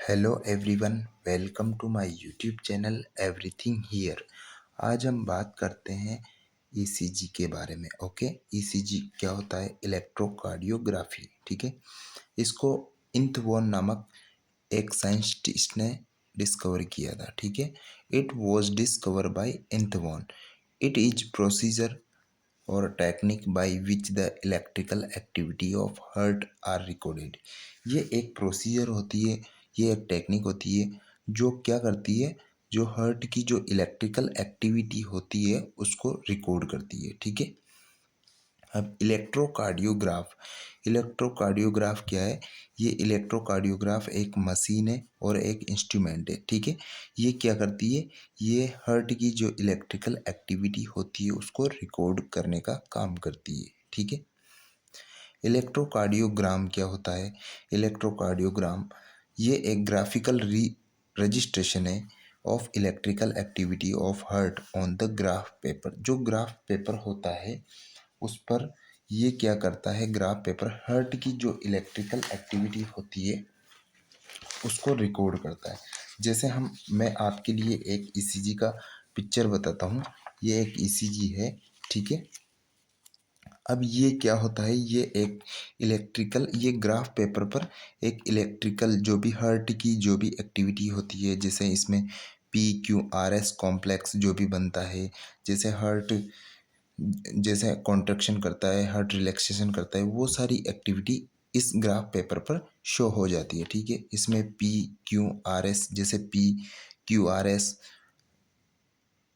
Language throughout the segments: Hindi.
Hello everyone, welcome to my YouTube channel everything here. आज हम बात करते हैं ईसीजी के बारे में। ओके, ईसीजी क्या होता है? इलेक्ट्रोकार्डियोग्राफी। ठीक है, इसको इंथवॉन नामक एक साइंटिस्ट ने डिस्कवर किया था। ठीक है, it was discover by Einthoven. It is procedure और technique by which the electrical activity of heart are recorded. ये एक प्रोसीजर होती है, ये एक टेक्निक होती है जो क्या करती है, जो हार्ट की जो इलेक्ट्रिकल एक्टिविटी होती है उसको रिकॉर्ड करती है। ठीक है, अब इलेक्ट्रोकार्डियोग्राफ क्या है? ये इलेक्ट्रोकार्डियोग्राफ एक मशीन है और एक इंस्ट्रूमेंट है। ठीक है, ये क्या करती है? ये हार्ट की जो इलेक्ट्रिकल एक्टिविटी होती है उसको रिकॉर्ड करने का काम करती है। ठीक है, इलेक्ट्रोकार्डियोग्राम क्या होता है? इलेक्ट्रोकार्डियोग्राम ये एक ग्राफिकल रजिस्ट्रेशन है of electrical activity of heart on the graph paper. जो ग्राफ पेपर होता है उस पर ये क्या करता है? ग्राफ पेपर हार्ट की जो इलेक्ट्रिकल एक्टिविटी होती है उसको रिकॉर्ड करता है। जैसे मैं आपके लिए एक ईसीजी का पिक्चर बताता हूँ। ये एक ईसीजी है। ठीक है, अब ये क्या होता है? ये एक इलेक्ट्रिकल, ये ग्राफ पेपर पर एक इलेक्ट्रिकल जो भी हार्ट की जो भी एक्टिविटी होती है, जैसे इसमें PQRS कॉम्प्लेक्स जो भी बनता है, जैसे हार्ट जैसे कॉन्ट्रैक्शन करता है, हार्ट रिलैक्सेशन करता है, वो सारी एक्टिविटी इस ग्राफ पेपर पर शो हो जाती है। ठीक है, इसमें PQRS जैसे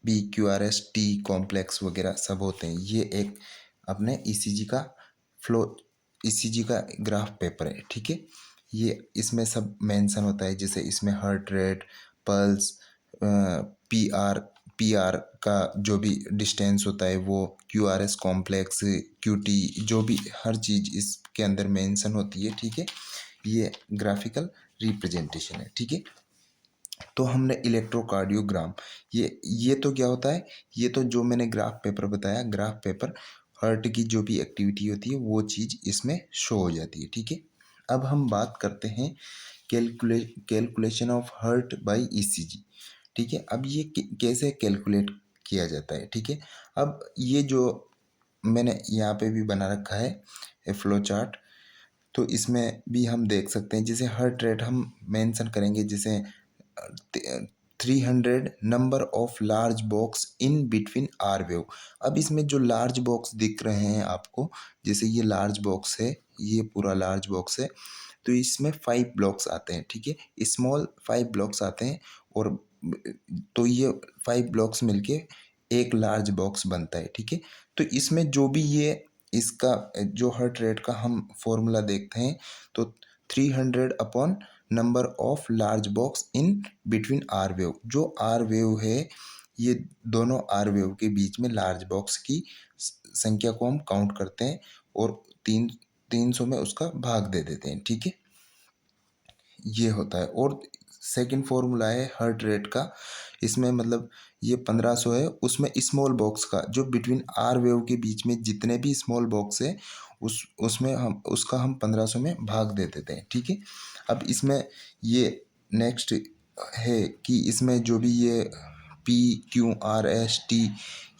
PQRS T कॉम्प्लेक्स वगैरह सब होते हैं। ये एक अपने ईसीजी का फ्लो, ईसीजी का ग्राफ पेपर है। ठीक है, ये इसमें सब मेंशन होता है, जैसे इसमें heart rate, pulse, PR PR का जो भी डिस्टेंस होता है वो, QRS कॉम्प्लेक्स, QT, जो भी हर चीज़ इसके अंदर मेंशन होती है। ठीक है, ये ग्राफिकल रिप्रेजेंटेशन है। ठीक है, तो हमने इलेक्ट्रोकार्डियोग्राम, ये तो क्या होता है? ये तो जो मैंने ग्राफ पेपर बताया, ग्राफ पेपर हार्ट की जो भी एक्टिविटी होती है वो चीज़ इसमें शो हो जाती है। ठीक है, अब हम बात करते हैं calculation of heart by ECG. ठीक है, अब ये कैसे कैलकुलेट किया जाता है? ठीक है, अब ये जो मैंने यहाँ पे भी बना रखा है फ्लो चार्ट, तो इसमें भी हम देख सकते हैं। जैसे हार्ट रेट हम मेंशन करेंगे, जैसे 300 number of large box in between R wave. अब इसमें जो लार्ज बॉक्स दिख रहे हैं आपको, जैसे ये लार्ज बॉक्स है, ये पूरा लार्ज बॉक्स है, तो इसमें 5 ब्लॉक्स आते हैं। ठीक है, स्मॉल 5 ब्लॉक्स आते हैं, और तो ये 5 ब्लॉक्स मिलके एक लार्ज बॉक्स बनता है। ठीक है, तो इसमें जो भी ये इसका जो हार्ट रेट का हम फॉर्मूला देखते हैं, तो 300 upon number of large box in between R wave. जो आर वेव है, ये दोनों आर वेव के बीच में लार्ज बॉक्स की संख्या को हम काउंट करते हैं और 300 में उसका भाग दे देते हैं। ठीक है, ये होता है। और सेकंड फॉर्मूला है हार्ट रेट का, इसमें मतलब ये 1500 है, उसमें स्मॉल बॉक्स का जो बिटवीन आर वेव के बीच में जितने भी स्मॉल बॉक्स है उसमें हम उसका हम 1500 में भाग दे देते हैं। ठीक है, अब इसमें ये नेक्स्ट है कि इसमें जो भी ये PQRS T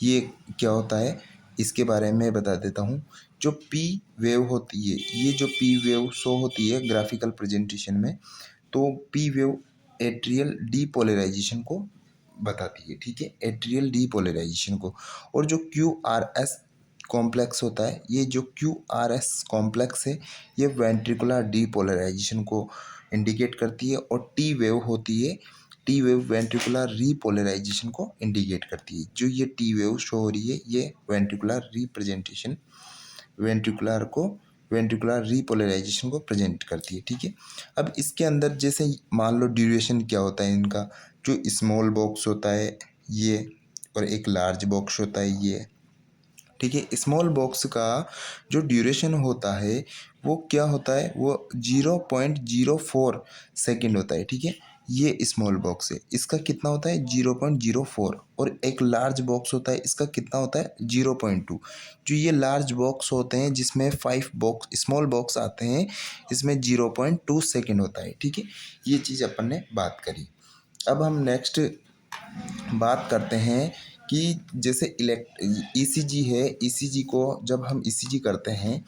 ये क्या होता है, इसके बारे में बता देता हूँ। जो पी वेव होती है, ये जो पी वेव शो होती है ग्राफिकल प्रेजेंटेशन में, तो पी वेव एट्रियल डीपोलराइजेशन को बताती है। ठीक है, एट्रियल डीपोलराइजेशन को। और जो QRS कॉम्प्लेक्स होता है, ये जो QRS कॉम्प्लेक्स है, ये वेंट्रिकुलर डीपोलराइजेशन को इंडिकेट करती है। और टी वेव होती है, टी वेव वेंट्रिकुलर रीपोलराइजेशन को इंडिकेट करती है। जो ये टी वेव शो हो रही है, ये वेंट्रिकुलर रिप्रेजेंटेशन, वेंट्रिकुलर को वेंट्रिकुलर रीपोलराइजेशन को प्रेजेंट करती है। ठीक है, अब इसके अंदर जैसे मान लो ड्यूरेशन क्या होता है इनका, जो स्मॉल बॉक्स होता है ये, और एक लार्ज बॉक्स होता है ये। ठीक है, स्मॉल बॉक्स का जो ड्यूरेशन होता है वो क्या होता है? वो 0.04 सेकेंड होता है। ठीक है, ये स्मॉल बॉक्स है, इसका कितना होता है 0.04, और एक लार्ज बॉक्स होता है, इसका कितना होता है 0.2। जो ये लार्ज बॉक्स होते हैं जिसमें 5 बॉक्स स्मॉल बॉक्स आते हैं, इसमें 0.2 सेकेंड होता है। ठीक है, ये चीज़ अपन ने बात करी। अब हम नेक्स्ट बात करते हैं कि जैसे ईसीजी है, ईसीजी को जब हम ईसीजी करते हैं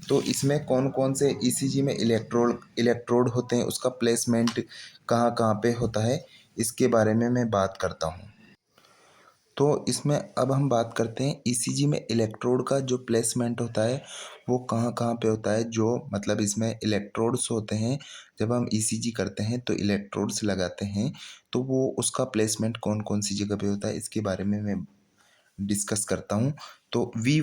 तो इसमें कौन कौन से ईसीजी में इलेक्ट्रोड होते हैं, उसका प्लेसमेंट कहाँ कहाँ पे होता है, इसके बारे में मैं बात करता हूँ। तो इसमें अब हम बात करते हैं ईसीजी में इलेक्ट्रोड का जो प्लेसमेंट होता है वो कहाँ कहाँ पे होता है। जो मतलब इसमें इलेक्ट्रोड्स होते हैं, जब हम ईसीजी करते हैं तो इलेक्ट्रोड्स लगाते हैं, तो वो उसका प्लेसमेंट कौन कौन सी जगह पे होता है इसके बारे में मैं डिस्कस करता हूँ। तो वी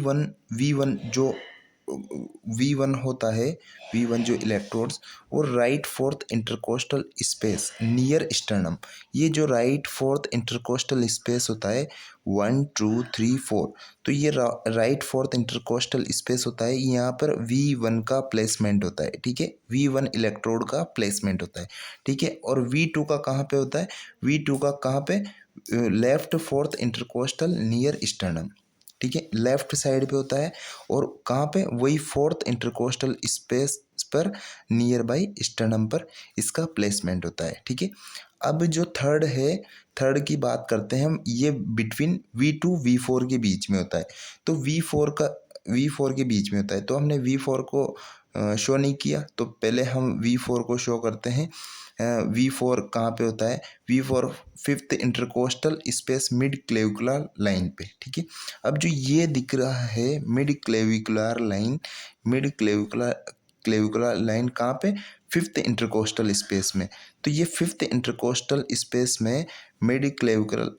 वन होता है, वी वन जो इलेक्ट्रोड्स, वो right fourth intercostal space near sternum. ये जो राइट फोर्थ इंटरकोस्टल स्पेस होता है 1 2 3 4, तो ये राइट फोर्थ इंटरकोस्टल स्पेस होता है, यहाँ पर वी वन का प्लेसमेंट होता है। ठीक है, वी वन इलेक्ट्रोड का प्लेसमेंट होता है। ठीक है, और वी टू का कहाँ पे होता है, वी टू का कहाँ पे, left fourth intercostal near sternum. ठीक है, लेफ्ट साइड पे होता है, और कहाँ पे, वही फोर्थ इंटरकोस्टल स्पेस पर नियर बाई स्टर्नम पर इसका प्लेसमेंट होता है। ठीक है, अब जो थर्ड है, थर्ड की बात करते हैं हम, ये बिटवीन V2 V4 के बीच में होता है। तो V4 के बीच में होता है, तो हमने V4 को शो नहीं किया, तो पहले हम V4 को शो करते हैं। V4 कहाँ पे होता है, V4 fifth intercostal space mid clavicular line पे। ठीक है, अब जो ये दिख रहा है mid clavicular line, mid clavicular line कहाँ पे, फिफ्थ इंटरकोस्टल स्पेस में। तो ये फिफ्थ इंटरकोस्टल स्पेस में मिड क्लेविकुलर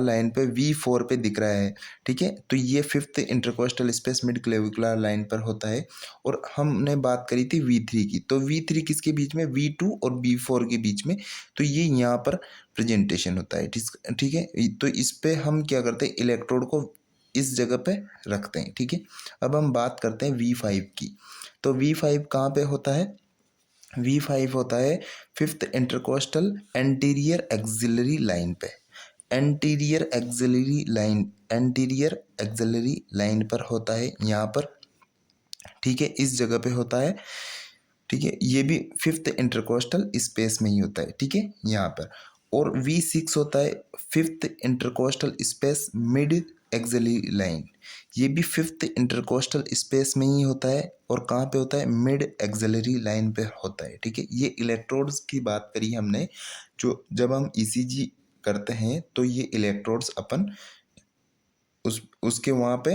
लाइन पे V4 पे दिख रहा है। ठीक है, तो ये fifth intercostal space mid clavicular line पर होता है। और हमने बात करी थी V3 की, तो V3 किसके बीच में, V2 और V4 के बीच में, तो ये यहाँ पर प्रेजेंटेशन होता है। ठीक है, तो इस पे हम क्या करते हैं, इलेक्ट्रोड को इस जगह पे रखते हैं। ठीक है, अब हम बात करते हैं V5 की। तो V5 कहाँ पे होता है, V5 होता है fifth intercostal anterior axillary line पे, एंटीरियर एक्सिलरी लाइन पर होता है यहाँ पर। ठीक है, इस जगह पे होता है। ठीक है, ये भी फिफ्थ इंटरकोस्टल स्पेस में ही होता है। ठीक है, यहाँ पर। और V6 होता है fifth intercostal space mid axillary line, ये भी फिफ्थ इंटरकोस्टल स्पेस में ही होता है, और कहाँ पे होता है, मिड एक्सिलरी लाइन पे होता है। ठीक है, ये इलेक्ट्रोड्स की बात करी हमने, जो जब हम ईसीजी करते हैं तो ये इलेक्ट्रोड्स अपन उसके वहाँ पे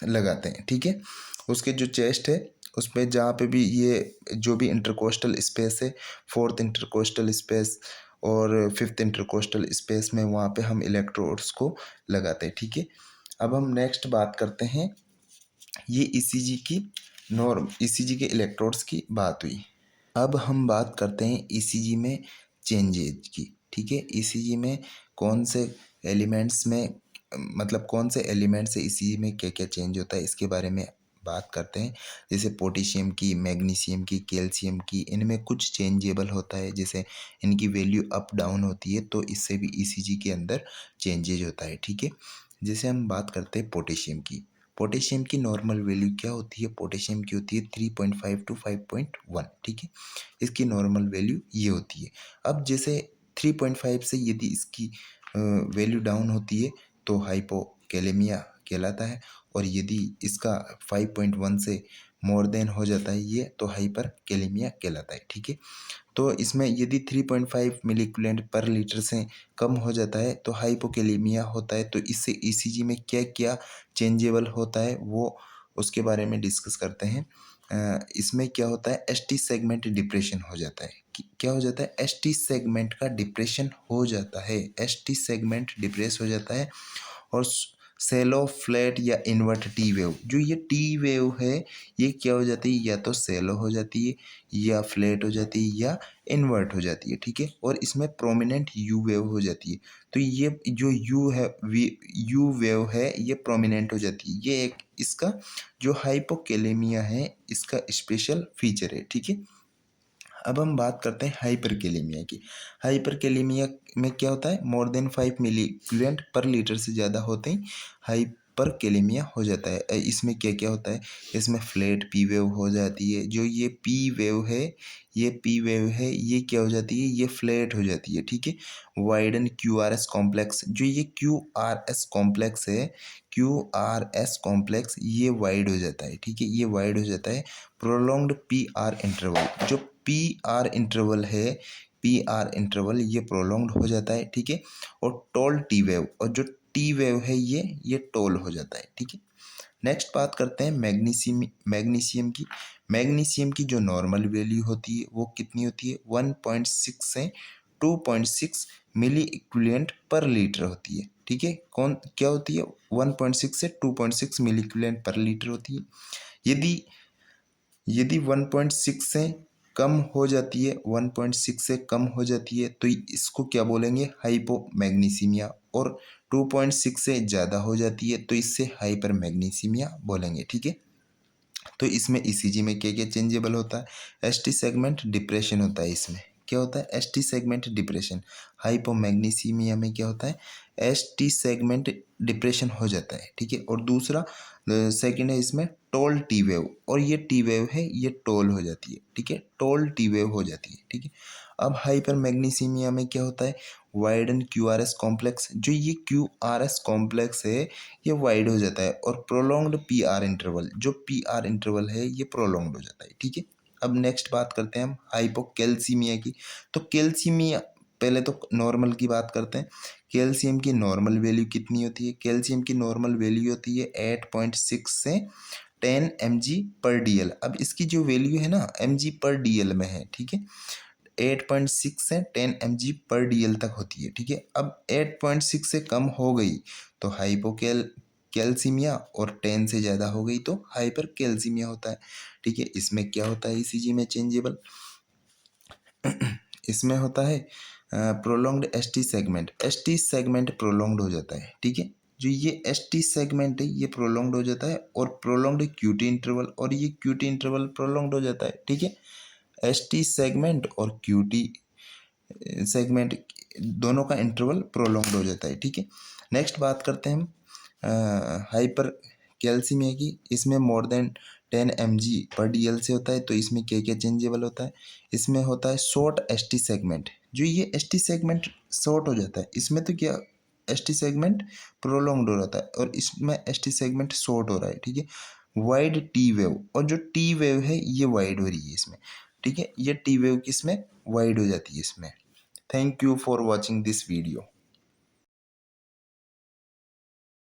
लगाते हैं। ठीक है, उसके जो चेस्ट है उस पे जहाँ पे भी ये जो भी इंटरकोस्टल स्पेस है, फोर्थ इंटरकोस्टल स्पेस और फिफ्थ इंटरकोस्टल स्पेस में, वहाँ पे हम इलेक्ट्रोड्स को लगाते हैं। ठीक है, अब हम नेक्स्ट बात करते हैं, ये ईसीजी की नॉर्म, ईसीजी के इलेक्ट्रोड्स की बात हुई। अब हम बात करते हैं ईसीजी में चेंजेज की। ठीक है, ईसीजी में कौन से एलिमेंट्स में, मतलब कौन से एलिमेंट से ईसीजी में क्या क्या चेंज होता है इसके बारे में बात करते हैं। जैसे पोटेशियम की, मैग्नीशियम की, कैल्शियम की, इनमें कुछ चेंजेबल होता है, जैसे इनकी वैल्यू अप डाउन होती है, तो इससे भी ईसीजी के अंदर चेंजेज होता है। ठीक है, जैसे हम बात करते हैं पोटेशियम की। पोटेशियम की नॉर्मल वैल्यू क्या होती है, पोटेशियम की होती है 3.5 टू 5.1। ठीक है, इसकी नॉर्मल वैल्यू ये होती है। अब जैसे 3.5 से यदि इसकी वैल्यू डाउन होती है तो हाइपोकैलेमिया कहलाता है, और यदि इसका 5.1 से मोर देन हो जाता है ये, तो हाइपर कैलेमिया कहलाता है। ठीक है, तो इसमें यदि 3.5 मिलीक्यूलेंट पर लीटर से कम हो जाता है तो हाइपोकैलेमिया होता है। तो इससे ईसीजी में क्या क्या चेंजेबल होता है वो उसके बारे में डिस्कस करते हैं। इसमें क्या होता है, एसटी सेगमेंट डिप्रेशन हो जाता है। क्या हो जाता है, एसटी सेगमेंट का डिप्रेशन हो जाता है, एसटी सेगमेंट डिप्रेस हो जाता है। और सेलो फ्लैट या इन्वर्ट टी वेव, जो ये टी वेव है ये क्या हो जाती है, या तो सेलो हो जाती है, या फ्लैट हो जाती है, या इन्वर्ट हो जाती है। ठीक है, और इसमें प्रोमिनेंट यू वेव हो जाती है। तो ये जो यू वेव है ये प्रोमिनेंट हो जाती है। ये एक इसका जो हाइपोकैलेमिया है इसका स्पेशल फीचर है। ठीक है, अब हम बात करते हैं हाइपरकेलेमिया की। हाइपरकेलेमिया में क्या होता है, मोर देन 5 मिली इक्विवेलेंट पर लीटर से ज़्यादा होते ही हाइपरकेलेमिया हो जाता है। इसमें क्या क्या होता है, इसमें फ्लैट पी वेव हो जाती है। जो ये पी वेव है, ये पी वेव है, ये क्या हो जाती है, ये फ्लैट हो जाती है, ठीक है। Widen Q R S complex, जो ये क्यू आर एस कॉम्प्लेक्स है, क्यू आर एस कॉम्प्लेक्स ये वाइड हो जाता है, ठीक है, ये वाइड हो जाता है। प्रोलॉन्ग्ड पी आर इंटरवल, जो पी आर इंटरवल है, पी आर इंटरवल ये प्रोलॉन्ग्ड हो जाता है, ठीक है। और टोल टी वेव, और जो टी वेव है ये टोल हो जाता है, ठीक है। नेक्स्ट बात करते हैं मैग्नीशियम की। मैग्नीशियम की जो नॉर्मल वैल्यू होती है वो कितनी होती है, 1.6 से 2.6 मिली इक्विवेलेंट पर लीटर होती है, ठीक है। कौन क्या होती है, 1.6 से 2.6 मिली इक्विवेलेंट पर लीटर होती है। यदि यदि 1.6 से कम हो जाती है, 1.6 से कम हो जाती है तो इसको क्या बोलेंगे, हाइपोमैग्नीसीमिया। और 2.6 से ज़्यादा हो जाती है तो इससे हाइपरमैग्नीसीमिया बोलेंगे, ठीक है। तो इसमें ईसीजी में क्या क्या चेंजेबल होता है, एसटी सेगमेंट डिप्रेशन होता है। इसमें क्या होता है, एसटी सेगमेंट डिप्रेशन। हाइपोमैग्नीसीमिया में क्या होता है, एसटी सेगमेंट डिप्रेशन हो जाता है, ठीक है। और दूसरा सेकंड है इसमें टोल टी वेव, और ये टी वेव है ये टोल हो जाती है, ठीक है, टोल टी वेव हो जाती है, ठीक है। अब हाइपर मैग्नीसीमिया में क्या होता है, widen Q R S complex, जो ये क्यू आर एस कॉम्प्लेक्स है ये वाइड हो जाता है। और प्रोलॉन्ग्ड पी आर इंटरवल, जो पी आर इंटरवल है ये प्रोलॉन्ग्ड हो जाता है, ठीक है। अब नेक्स्ट बात करते हैं हम हाइपोकैल्सीमिया की। तो कैल्सीमिया, पहले तो नॉर्मल की बात करते हैं। कैल्शियम की नॉर्मल वैल्यू कितनी होती है, कैल्शियम की नॉर्मल वैल्यू होती है 8.6 से 10 mg/dl। अब इसकी जो वैल्यू है ना mg/dl में है, ठीक है। 8.6 से 10 mg/dl तक होती है, ठीक है। अब 8.6 से कम हो गई तो कैल्सीमिया, और 10 से ज़्यादा हो गई तो हाइपर कैल्सीमिया होता है, ठीक है। इसमें क्या होता है, ईसीजी में चेंजेबल इसमें होता है prolonged ST segment. ST segment prolonged हो जाता है, ठीक है। जो ये एसटी सेगमेंट है ये प्रोलॉन्ग्ड हो जाता है। और प्रोलॉन्ग्ड क्यूटी इंटरवल, और ये क्यूटी इंटरवल प्रोलॉन्ग्ड हो जाता है, ठीक है। एसटी सेगमेंट और क्यूटी सेगमेंट दोनों का इंटरवल प्रोलॉन्ग्ड हो जाता है, ठीक है। नेक्स्ट बात करते हैं हम हाइपर कैल्सीमिया की। इसमें मोर देन 10 mg/dl से होता है। तो इसमें क्या क्या चेंजेबल होता है, इसमें होता है शॉर्ट एसटी सेगमेंट। जो ये एसटी सेगमेंट शॉर्ट हो जाता है, इसमें तो क्या एसटी सेगमेंट प्रोलॉन्ग्ड हो रहा है और इसमें एसटी सेगमेंट शॉर्ट हो रहा है, ठीक है। वाइड टी वेव, और जो टी वेव है ये वाइड हो रही है इसमें, ठीक है। ये टी वेव किसमें वाइड हो जाती है इसमें। Thank you for watching this video.